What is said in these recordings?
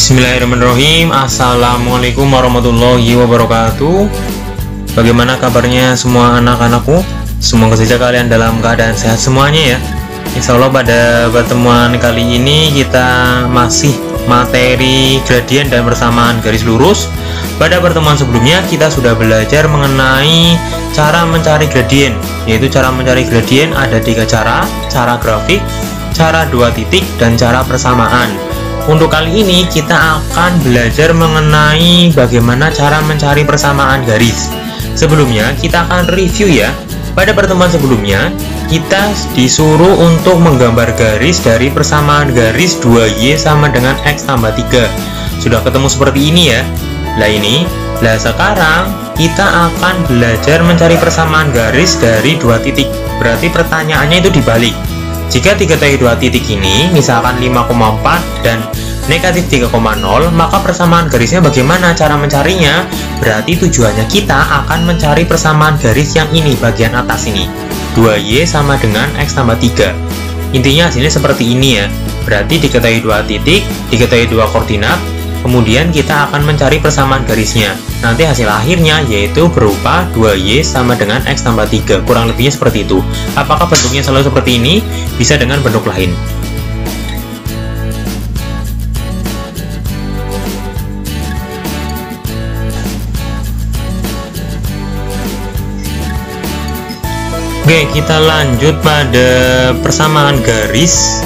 Bismillahirrahmanirrahim. Assalamualaikum warahmatullahi wabarakatuh. Bagaimana kabarnya semua anak-anakku? Semoga saja kalian dalam keadaan sehat semuanya ya. Insya Allah pada pertemuan kali ini kita masih materi gradien dan persamaan garis lurus. Pada pertemuan sebelumnya kita sudah belajar mengenai cara mencari gradien, yaitu cara mencari gradien ada 3 cara: cara grafik, cara 2 titik, dan cara persamaan. Untuk kali ini kita akan belajar mengenai bagaimana cara mencari persamaan garis. Sebelumnya kita akan review ya. Pada pertemuan sebelumnya kita disuruh untuk menggambar garis dari persamaan garis 2Y sama dengan X tambah 3. Sudah ketemu seperti ini ya. Nah sekarang kita akan belajar mencari persamaan garis dari 2 titik. Berarti pertanyaannya itu dibalik. Jika diketahui 2 titik ini, misalkan 5,4 dan negatif 3,0, maka persamaan garisnya bagaimana cara mencarinya? Berarti tujuannya kita akan mencari persamaan garis yang ini, bagian atas ini. 2Y sama dengan X tambah 3. Intinya hasilnya seperti ini ya. Berarti diketahui 2 titik, diketahui 2 koordinat, kemudian kita akan mencari persamaan garisnya. Nanti hasil akhirnya yaitu berupa 2Y sama dengan X tambah 3. Kurang lebihnya seperti itu. Apakah bentuknya selalu seperti ini? Bisa dengan bentuk lain. Oke, kita lanjut pada persamaan garis.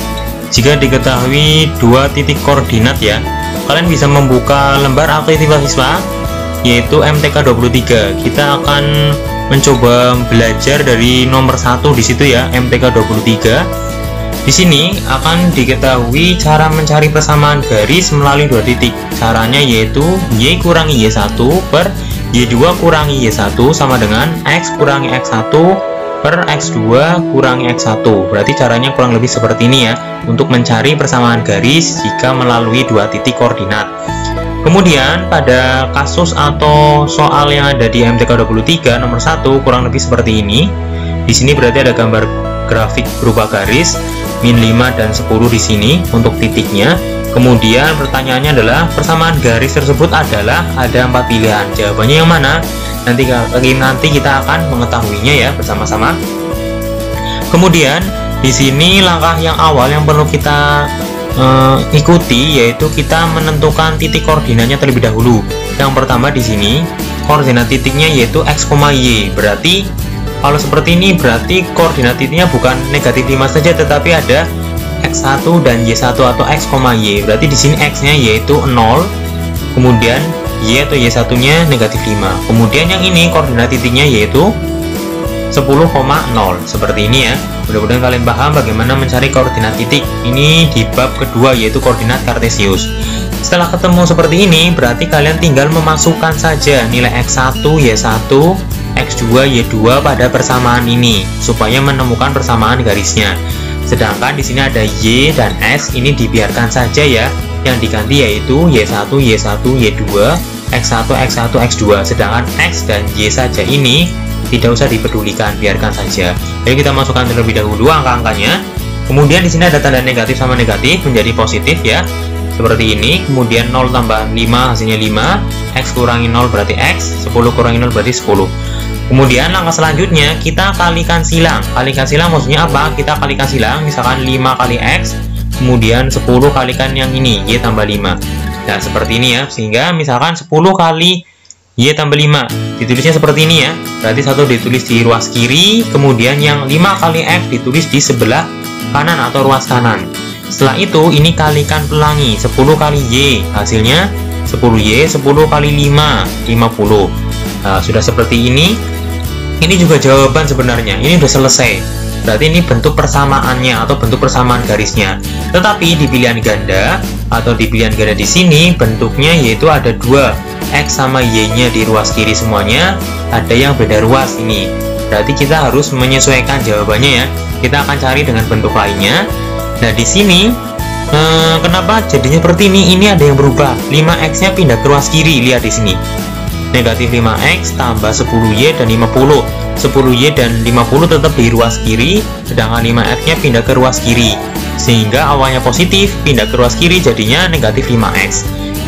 Jika diketahui 2 titik koordinat ya, kalian bisa membuka lembar aktivitas siswa yaitu MTK 23. Kita akan mencoba belajar dari nomor 1 di situ ya, MTK 23. Di sini akan diketahui cara mencari persamaan garis melalui 2 titik. Caranya yaitu Y kurangi Y1 per Y2 kurangi Y1 sama dengan X kurangi X1 per X2 kurangi X1. Berarti caranya kurang lebih seperti ini ya, untuk mencari persamaan garis jika melalui 2 titik koordinat. Kemudian pada kasus atau soal yang ada di MTK 23 nomor 1 kurang lebih seperti ini. Di sini berarti ada gambar grafik berupa garis min 5 dan 10 di sini untuk titiknya. Kemudian pertanyaannya adalah persamaan garis tersebut adalah ada 4 pilihan. Jawabannya yang mana? Nanti kita akan mengetahuinya ya bersama-sama. Kemudian di sini langkah yang awal yang perlu kita ikuti yaitu kita menentukan titik koordinatnya terlebih dahulu. Yang pertama di sini koordinat titiknya yaitu X, Y. Berarti kalau seperti ini berarti koordinat titiknya bukan negatif 5 saja, tetapi ada X1 dan Y1 atau X, Y. Berarti di sini X-nya yaitu 0, kemudian Y atau Y1-nya negatif 5. Kemudian yang ini koordinat titiknya yaitu 10,0. Seperti ini ya. Mudah-mudahan kalian paham bagaimana mencari koordinat titik. Ini di bab kedua yaitu koordinat kartesius. Setelah ketemu seperti ini, berarti kalian tinggal memasukkan saja nilai X1, Y1, X2, Y2 pada persamaan ini supaya menemukan persamaan garisnya. Sedangkan di sini ada Y dan S, ini dibiarkan saja ya. Yang diganti yaitu Y1, Y1, Y2, X1, X1, X2. Sedangkan X dan Y saja ini tidak usah dipedulikan, biarkan saja. Jadi kita masukkan terlebih dahulu angka-angkanya. Kemudian di sini ada tanda negatif sama negatif menjadi positif ya. Seperti ini. Kemudian 0 tambah 5 hasilnya 5. X kurangi 0 berarti X. 10 kurangi 0 berarti 10. Kemudian langkah selanjutnya kita kalikan silang. Kalikan silang maksudnya apa? Kita kalikan silang misalkan 5 kali X, kemudian 10 kalikan yang ini, Y tambah 5. Nah seperti ini ya. Sehingga misalkan 10 kali Y tambah 5 ditulisnya seperti ini ya. Berarti satu ditulis di ruas kiri, kemudian yang 5 kali X ditulis di sebelah kanan atau ruas kanan. Setelah itu ini kalikan pelangi, 10 kali Y hasilnya 10Y, 10 kali 5 50. Nah sudah seperti ini. Ini juga jawaban sebenarnya. Ini sudah selesai. Berarti ini bentuk persamaannya atau bentuk persamaan garisnya. Tetapi di pilihan ganda atau di pilihan ganda di sini bentuknya yaitu ada 2 X sama Y-nya di ruas kiri semuanya, ada yang beda ruas ini. Berarti kita harus menyesuaikan jawabannya ya. Kita akan cari dengan bentuk lainnya. Nah di sini kenapa jadinya seperti ini? Ini ada yang berubah. 5X-nya pindah ke ruas kiri. Lihat di sini. Negatif 5X tambah 10Y dan 50. 10Y dan 50 tetap di ruas kiri, sedangkan 5X-nya pindah ke ruas kiri. Sehingga awalnya positif, pindah ke ruas kiri jadinya negatif 5X.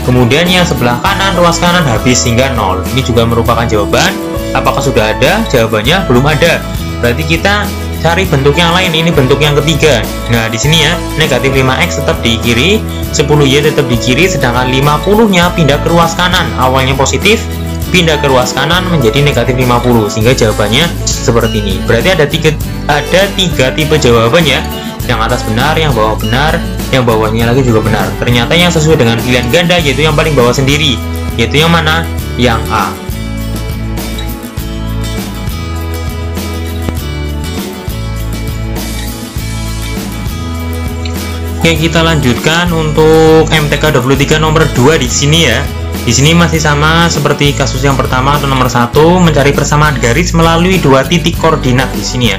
Kemudian yang sebelah kanan, ruas kanan habis hingga 0. Ini juga merupakan jawaban. Apakah sudah ada? Jawabannya belum ada. Berarti kita cari bentuk yang lain. Ini bentuk yang ketiga. Nah, di sini ya, negatif 5x tetap di kiri, 10y tetap di kiri, sedangkan 50-nya pindah ke ruas kanan. Awalnya positif, pindah ke ruas kanan menjadi negatif 50, sehingga jawabannya seperti ini. Berarti ada tiga tipe jawabannya. Yang atas benar, yang bawah benar, yang bawahnya lagi juga benar. Ternyata yang sesuai dengan pilihan ganda yaitu yang paling bawah sendiri. Yaitu yang mana? Yang A. Oke, kita lanjutkan untuk MTK 23 nomor 2 di sini ya. Di sini masih sama seperti kasus yang pertama atau nomor 1, mencari persamaan garis melalui dua titik koordinat di sini ya.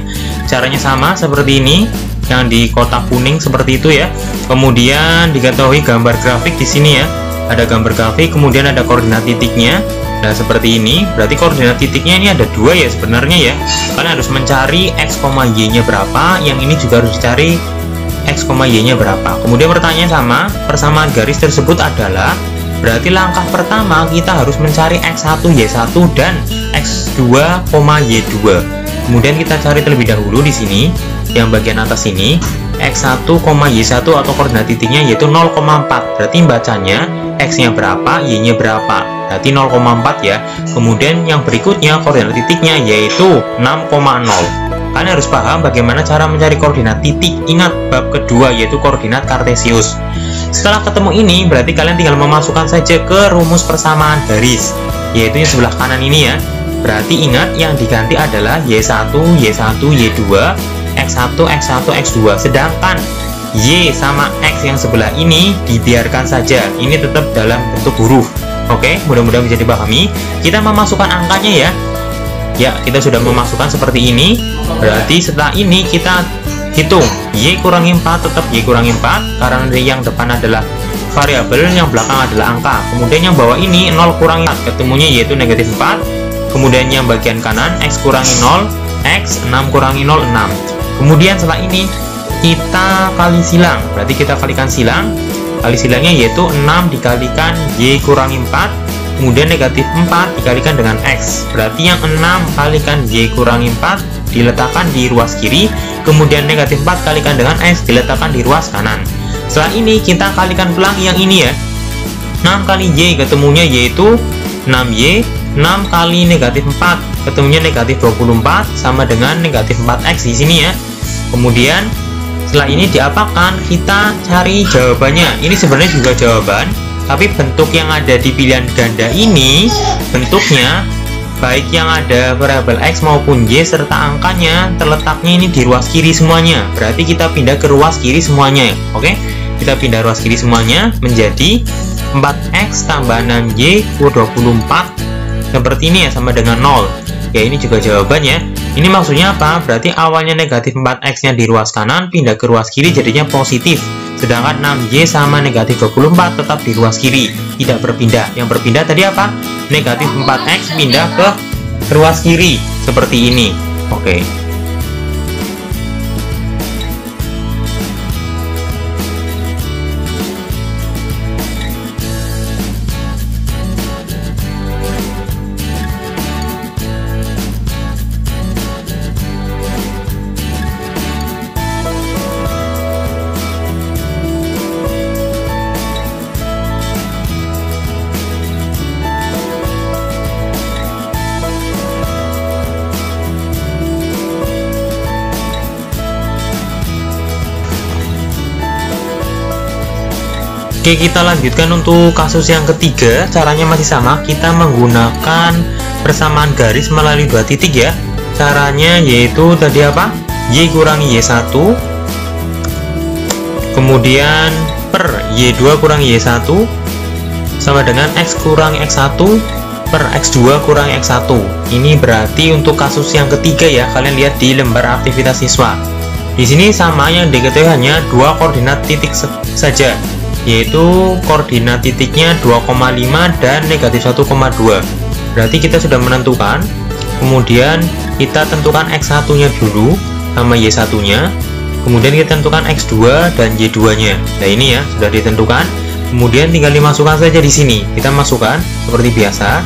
Caranya sama seperti ini, yang di kotak kuning seperti itu ya. Kemudian diketahui gambar grafik di sini ya. Ada gambar grafik, kemudian ada koordinat titiknya. Nah, seperti ini. Berarti koordinat titiknya ini ada dua ya sebenarnya ya. Kalian harus mencari x, y-nya berapa. Yang ini juga harus dicari x, y-nya berapa. Kemudian pertanyaan sama, persamaan garis tersebut adalah, berarti langkah pertama kita harus mencari x1, y1 dan x2, y2. Kemudian kita cari terlebih dahulu di sini yang bagian atas ini x1, y1 atau koordinat titiknya yaitu 0,4. Berarti bacanya x-nya berapa, y-nya berapa. Berarti 0,4 ya. Kemudian yang berikutnya koordinat titiknya yaitu 6,0. Kalian harus paham bagaimana cara mencari koordinat titik. Ingat bab kedua yaitu koordinat kartesius. Setelah ketemu ini, berarti kalian tinggal memasukkan saja ke rumus persamaan garis, yaitu yang sebelah kanan ini ya. Berarti ingat yang diganti adalah y1, y1, y2, x1, x1, x2. Sedangkan y sama x yang sebelah ini dibiarkan saja. Ini tetap dalam bentuk huruf. Oke, mudah-mudahan bisa dipahami. Kita memasukkan angkanya ya. Ya, kita sudah memasukkan seperti ini. Berarti setelah ini kita hitung y kurangi 4, tetap y kurangi 4 karena yang depan adalah variabel, yang belakang adalah angka. Kemudian yang bawah ini 0 kurangi 4, ketemunya yaitu negatif 4. Kemudian yang bagian kanan x kurangi 0, x, 6 kurangi 0, 6. Kemudian setelah ini kita kali silang. Berarti kita kalikan silang. Kali silangnya yaitu 6 dikalikan y kurangi 4, kemudian negatif 4 dikalikan dengan x. Berarti yang 6 kalikan y kurangi 4 diletakkan di ruas kiri, kemudian negatif 4 kalikan dengan x diletakkan di ruas kanan. Setelah ini kita kalikan pelangi yang ini ya. 6 kali y ketemunya yaitu 6y, 6 kali negatif 4 ketemunya negatif 24 sama dengan negatif 4x di sini ya. Kemudian setelah ini diapakan? Kita cari jawabannya. Ini sebenarnya juga jawaban, tapi bentuk yang ada di pilihan ganda ini bentuknya baik yang ada variabel x maupun y serta angkanya terletaknya ini di ruas kiri semuanya. Berarti kita pindah ke ruas kiri semuanya. Oke, kita pindah ruas kiri semuanya menjadi 4x tambah 6y 24 seperti ini ya, sama dengan 0 ya. Ini juga jawabannya. Ini maksudnya apa? Berarti awalnya negatif 4x nya di ruas kanan pindah ke ruas kiri jadinya positif. Sedangkan 6y sama negatif 24 tetap di ruas kiri, tidak berpindah. Yang berpindah tadi apa? Negatif 4x pindah ke ruas kiri, seperti ini. Oke. Oke, kita lanjutkan untuk kasus yang ketiga. Caranya masih sama, kita menggunakan persamaan garis melalui dua titik ya. Caranya yaitu tadi apa? Y kurangi Y1, kemudian per Y2 kurangi Y1 sama dengan X kurangi X1 per X2 kurangi X1. Ini berarti untuk kasus yang ketiga ya. Kalian lihat di lembar aktivitas siswa. Di sini sama, yang diketahui hanya dua koordinat titik saja, yaitu koordinat titiknya 2,5 dan negatif 1,2. Berarti kita sudah menentukan. Kemudian kita tentukan X1 nya dulu sama Y1 nya, kemudian kita tentukan X2 dan Y2 nya. Nah ini ya sudah ditentukan. Kemudian tinggal dimasukkan saja di sini. Kita masukkan seperti biasa.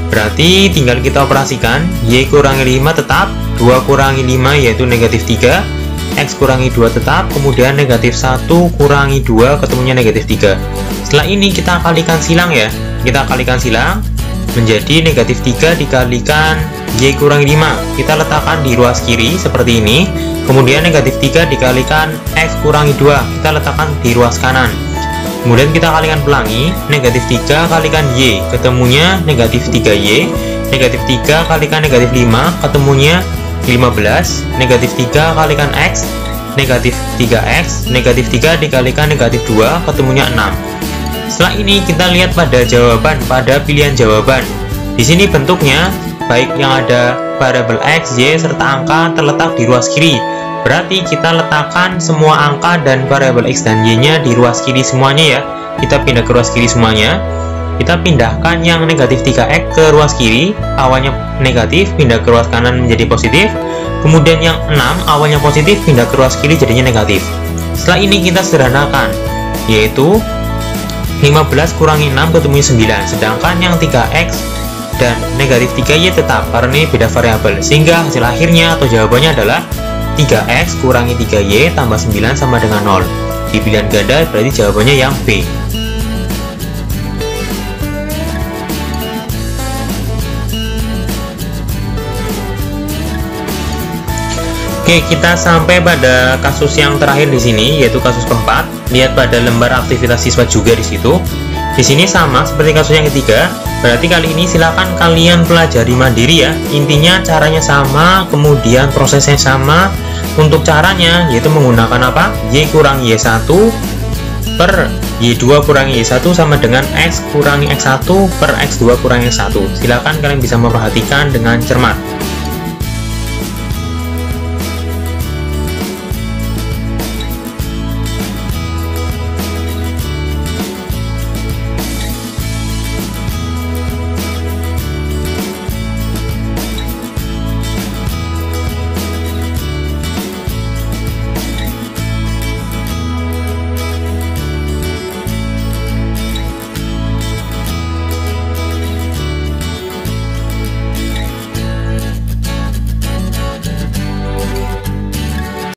Berarti tinggal kita operasikan. Y kurangi 5 tetap, 2 kurangi 5 yaitu negatif 3, X kurangi 2 tetap, kemudian negatif 1 kurangi 2 ketemunya negatif 3. Setelah ini kita kalikan silang ya. Kita kalikan silang menjadi negatif 3 dikalikan Y kurangi 5. Kita letakkan di ruas kiri seperti ini. Kemudian negatif 3 dikalikan X kurangi 2. Kita letakkan di ruas kanan. Kemudian kita kalikan pelangi, negatif 3 kalikan Y, ketemunya negatif 3Y, negatif 3 kalikan negatif 5, ketemunya 15, negatif 3 kalikan X, negatif 3X, negatif 3 dikalikan negatif 2, ketemunya 6. Setelah ini kita lihat pada jawaban, pada pilihan jawaban. Di sini bentuknya, baik yang ada variabel X, Y, serta angka terletak di ruas kiri. Berarti kita letakkan semua angka dan variabel X dan Y-nya di ruas kiri semuanya ya. Kita pindah ke ruas kiri semuanya. Kita pindahkan yang negatif 3X ke ruas kiri, awalnya negatif, pindah ke ruas kanan menjadi positif. Kemudian yang 6, awalnya positif, pindah ke ruas kiri jadinya negatif. Setelah ini kita sederhanakan, yaitu 15 kurangi 6 ketemunya 9. Sedangkan yang 3X dan negatif 3Y tetap, karena ini beda variabel. Sehingga hasil akhirnya atau jawabannya adalah 3X kurangi 3Y tambah 9 sama dengan 0. Di pilihan ganda berarti jawabannya yang B. Oke, kita sampai pada kasus yang terakhir di sini, yaitu kasus keempat. Lihat pada lembar aktivitas siswa juga di situ. Di sini sama seperti kasus yang ketiga. Berarti kali ini silakan kalian pelajari mandiri ya. Intinya caranya sama, kemudian prosesnya sama. Untuk caranya yaitu menggunakan apa? Y kurangi Y1 per Y2 kurangi Y1 sama dengan X kurangi X1 per X2 kurangi X1. Silakan kalian bisa memperhatikan dengan cermat.